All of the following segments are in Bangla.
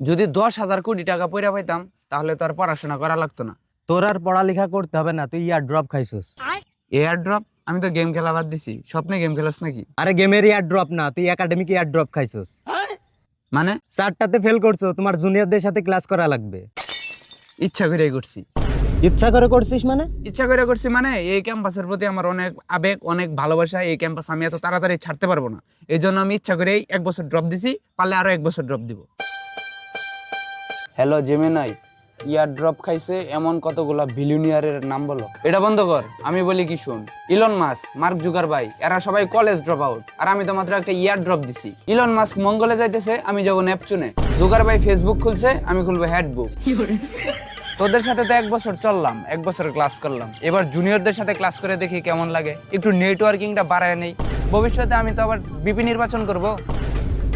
যদি 10,000 কোটি টাকা পয়রা পাইতাম তাহলে তো আর পড়াশোনা করা লাগতো না। তোর আর পড়ালেখা করতে হবে না, তুই ইয়ার ড্রপ খাইছস। Air drop? আমি তো গেম খেলা বাদ দিছি। স্বপ্নে গেম খেলাস নাকি? আরে গেমের ইয়ার ড্রপ না, তুই একাডেমিক ইয়ার ড্রপ খাইছস। মানে 4টাতে ফেল করছো, তোমার জুনিয়রদের সাথে ক্লাস করা লাগবে। ইচ্ছা করে করছি। ইচ্ছা করে করছিস মানে? ইচ্ছা করে করছি মানে এই ক্যাম্পাসের প্রতি আমার অনেক আবেগ, অনেক ভালোবাসা। এই ক্যাম্পাস আমি এত তাড়াতাড়ি ছাড়তে পারবো না। এই জন্য আমি ইচ্ছা করেই 1 বছর ড্রপ দিছি, পারলে আরো 1 বছর ড্রপ দিব। হ্যালো জেমিনাই, ইয়ার ড্রপ খাইছে এমন কতগুলা বিলিয়নিয়ারের নাম বলো। এটা বন্ধ কর, আমি বলি কি শুন। ইলন মাস্ক, মার্ক জুকারবার্গ এরা সবাই কলেজ ড্রপ আউট, আর আমি তো মাত্র একটা ইয়ার ড্রপ দিছি। ইলন মাস্ক মঙ্গলে যাইতেছে, আমি যাবো নেপচুনে। জুকারবার্গ ফেসবুক খুলছে, আমি খুলবো হ্যাডবুক। তোদের সাথে তো 1 বছর চললাম, 1 বছর ক্লাস করলাম। এবার জুনিয়রদের সাথে ক্লাস করে দেখি কেমন লাগে। একটু নেটওয়ার্কিংটা বাড়ায় নেই। ভবিষ্যতে আমি তো আবার বিপি নির্বাচন করব।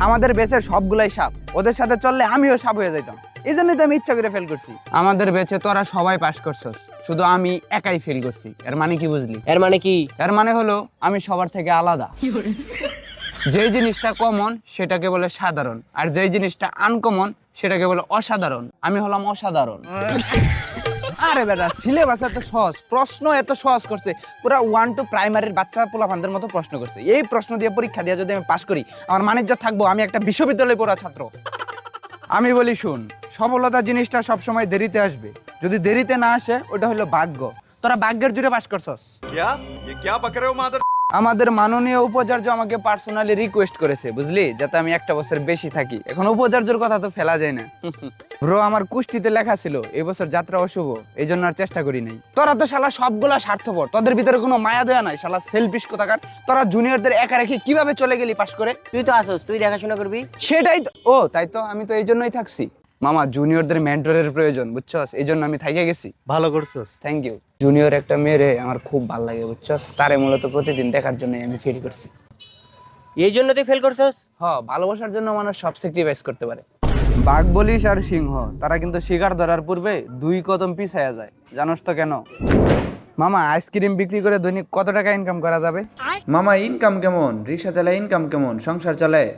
আমাদের বেচের সবগুলাই সাপ, ওদের সাথে চললে আমিও সাপ হয়ে যাইতাম। এই জন্যই তো আমি ইচ্ছা করে ফেল করছি। আমাদের বেচে তোরা সবাই পাস করছস, শুধু আমি একাই ফেল করছি। এর মানে কি বুঝলি? এর মানে কি? এর মানে হলো আমি সবার থেকে আলাদা। যেই জিনিসটা কমন সেটাকে বলে সাধারণ, আর যেই জিনিসটা আনকমন সেটাকে বলে অসাধারণ। আমি হলাম অসাধারণ। আরে বেটা, সিলেবাস এত সহজ, প্রশ্ন এত সহজ করছে, পুরো 1 to প্রাইমারির বাচ্চা পোলাপানদের মতো প্রশ্ন করছে। এই প্রশ্ন দিয়ে পরীক্ষা দিয়ে যদি আমি পাশ করি, আমার মানিজ্য থাকবো আমি একটা বিশ্ববিদ্যালয়ে পড়া ছাত্র। আমি বলি শুন, সফলতা জিনিসটা সবসময় দেরিতে আসবে। যদি দেরিতে না আসে, ওটা হলো ভাগ্য। তোরা ভাগ্যের জুড়ে পাশ করছস। আমাদের মাননীয় উপাচার্য আমাকে পার্সোনালি রিকোয়েস্ট করেছে, বুঝলি, যাতে আমি 1 বছর বেশি থাকি। এখন উপাচার্যর কথা তো ফেলা যায় না। ব্রো, আমার কুষ্টিতে লেখা ছিল এই বছর যাত্রা অশুভ, এই জন্য আর চেষ্টা করি নাই। তোরা তো শালা সবগুলা স্বার্থপর, তোদের ভিতরে কোনো মায়া দয়া নাই, শালা সেলফিশ কোথাকার। তোরা জুনিয়রদের একা রেখে কিভাবে চলে গেলি পাশ করে? তুই তো আসস, তুই দেখাশোনা করবি। সেটাই তো। ও তাই তো, আমি তো এই জন্যই থাকছি। মামা, জুনিয়রদের মেন্টরের প্রয়োজন, বুঝছস, এই জন্য আমি থাইকে গেছি। ভালো করছস। Thank you. জুনিয়র একটা মেয়েরে আমার খুব ভালো লাগে, বুঝছস, তারে মূলত প্রতিদিন দেখার জন্য আমি ফিল করছি। এই জন্য তুই ফেল করছস? ভালোবাসার জন্য মানুষ সব স্যাক্রিফাইস করতে পারে। বাঘ বলিস আর সিংহ, তারা কিন্তু শিকার ধরার পূর্বে 2 কদম পিছায়া যায়, জানোস তো কেন? মামা, আইসক্রিম বিক্রি করে দৈনিক কত টাকা ইনকাম করা যাবে? মামা, ইনকাম কেমন? রিক্সা চালায় ইনকাম কেমন? সংসার চালায়?